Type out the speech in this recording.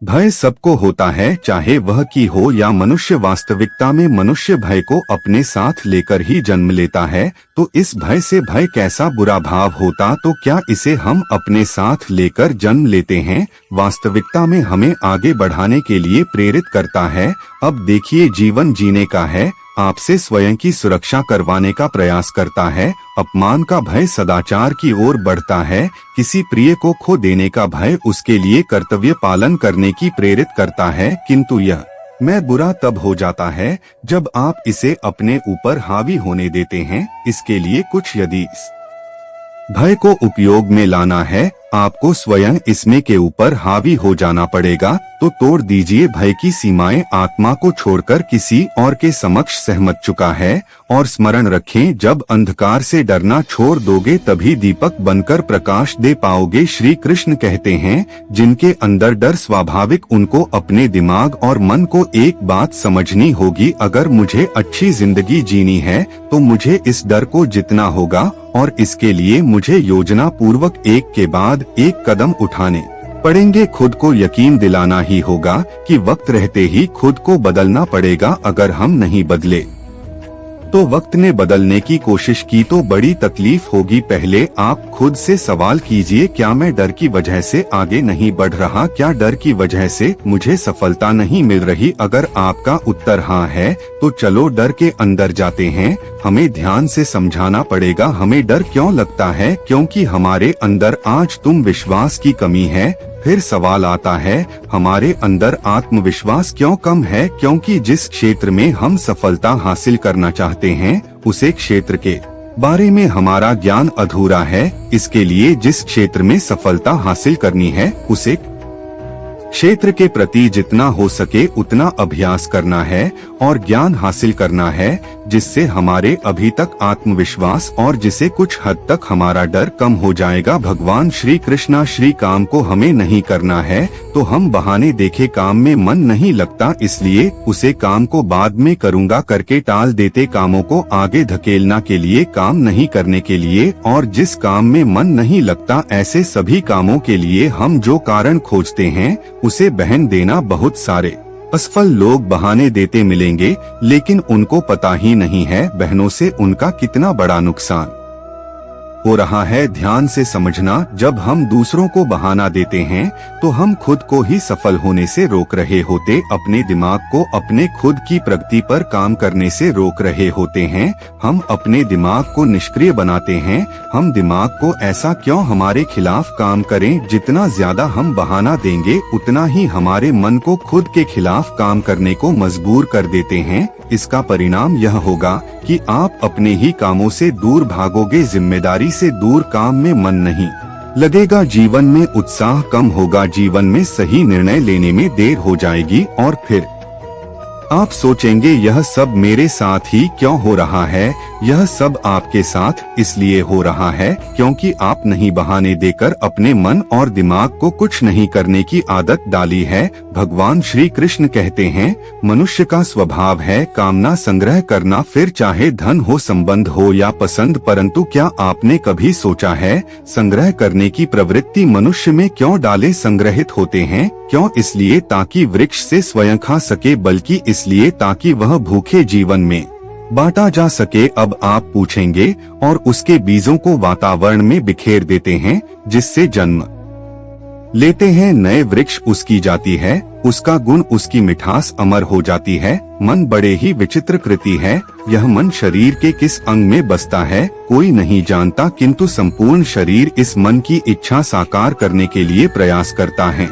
भय सबको होता है, चाहे वह की हो या मनुष्य। वास्तविकता में मनुष्य भय को अपने साथ लेकर ही जन्म लेता है। तो इस भय से भय कैसा बुरा भाव होता, तो क्या इसे हम अपने साथ लेकर जन्म लेते हैं? वास्तविकता में हमें आगे बढ़ाने के लिए प्रेरित करता है। अब देखिए, जीवन जीने का है, आपसे स्वयं की सुरक्षा करवाने का प्रयास करता है। अपमान का भय सदाचार की ओर बढ़ता है। किसी प्रिय को खो देने का भय उसके लिए कर्तव्य पालन करने की प्रेरित करता है। किंतु यह मैं बुरा तब हो जाता है जब आप इसे अपने ऊपर हावी होने देते हैं। इसके लिए कुछ यदि इस भय को उपयोग में लाना है, आपको स्वयं इसमें के ऊपर हावी हो जाना पड़ेगा। तो तोड़ दीजिए भय की सीमाएं, आत्मा को छोड़कर किसी और के समक्ष सहमत चुका है। और स्मरण रखें, जब अंधकार से डरना छोड़ दोगे तभी दीपक बनकर प्रकाश दे पाओगे। श्री कृष्ण कहते हैं, जिनके अंदर डर स्वाभाविक, उनको अपने दिमाग और मन को एक बात समझनी होगी, अगर मुझे अच्छी जिंदगी जीनी है तो मुझे इस डर को जीतना होगा। और इसके लिए मुझे योजना पूर्वक एक के बाद एक कदम उठाने पड़ेंगे। खुद को यकीन दिलाना ही होगा कि वक्त रहते ही खुद को बदलना पड़ेगा। अगर हम नहीं बदले तो वक्त ने बदलने की कोशिश की तो बड़ी तकलीफ होगी। पहले आप खुद से सवाल कीजिए, क्या मैं डर की वजह से आगे नहीं बढ़ रहा? क्या डर की वजह से मुझे सफलता नहीं मिल रही? अगर आपका उत्तर हाँ है तो चलो डर के अंदर जाते हैं। हमें ध्यान से समझाना पड़ेगा हमें डर क्यों लगता है, क्योंकि हमारे अंदर आज तुम विश्वास की कमी है। फिर सवाल आता है, हमारे अंदर आत्मविश्वास क्यों कम है? क्योंकि जिस क्षेत्र में हम सफलता हासिल करना चाहते हैं, उसे क्षेत्र के बारे में हमारा ज्ञान अधूरा है। इसके लिए जिस क्षेत्र में सफलता हासिल करनी है, उसे क्षेत्र के प्रति जितना हो सके उतना अभ्यास करना है और ज्ञान हासिल करना है, जिससे हमारे अभी तक आत्मविश्वास और जिसे कुछ हद तक हमारा डर कम हो जाएगा। भगवान श्री कृष्णा, श्री काम को हमें नहीं करना है तो हम बहाने देखे काम में मन नहीं लगता, इसलिए उसे काम को बाद में करूँगा करके टाल देते। कामों को आगे धकेलना के लिए, काम नहीं करने के लिए। और जिस काम में मन नहीं लगता, ऐसे सभी कामों के लिए हम जो कारण खोजते हैं उसे बहन देना। बहुत सारे असफल लोग बहाने देते मिलेंगे, लेकिन उनको पता ही नहीं है बहनों से उनका कितना बड़ा नुकसान हो रहा है। ध्यान से समझना, जब हम दूसरों को बहाना देते हैं तो हम खुद को ही सफल होने से रोक रहे होते, अपने दिमाग को अपने खुद की प्रगति पर काम करने से रोक रहे होते हैं। हम अपने दिमाग को निष्क्रिय बनाते हैं। हम दिमाग को ऐसा क्यों हमारे खिलाफ काम करें? जितना ज्यादा हम बहाना देंगे उतना ही हमारे मन को खुद के खिलाफ काम करने को मजबूर कर देते हैं। इसका परिणाम यह होगा कि आप अपने ही कामों से दूर भागोगे, जिम्मेदारी से दूर, काम में मन नहीं लगेगा, जीवन में उत्साह कम होगा, जीवन में सही निर्णय लेने में देर हो जाएगी। और फिर आप सोचेंगे, यह सब मेरे साथ ही क्यों हो रहा है? यह सब आपके साथ इसलिए हो रहा है क्योंकि आप नहीं बहाने देकर अपने मन और दिमाग को कुछ नहीं करने की आदत डाली है। भगवान श्री कृष्ण कहते हैं, मनुष्य का स्वभाव है कामना संग्रह करना, फिर चाहे धन हो, संबंध हो या पसंद। परंतु क्या आपने कभी सोचा है, संग्रह करने की प्रवृत्ति मनुष्य में क्यों डाले संग्रहित होते हैं? क्यों? इसलिए ताकि वृक्ष से स्वयं खा सके, बल्कि इसलिए ताकि वह भूखे जीवन में बांटा जा सके। अब आप पूछेंगे, और उसके बीजों को वातावरण में बिखेर देते हैं जिससे जन्म लेते हैं नए वृक्ष, उसकी जाती है, उसका गुण, उसकी मिठास अमर हो जाती है। मन बड़े ही विचित्र कृति है। यह मन शरीर के किस अंग में बसता है कोई नहीं जानता, किंतु संपूर्ण शरीर इस मन की इच्छा साकार करने के लिए प्रयास करता है।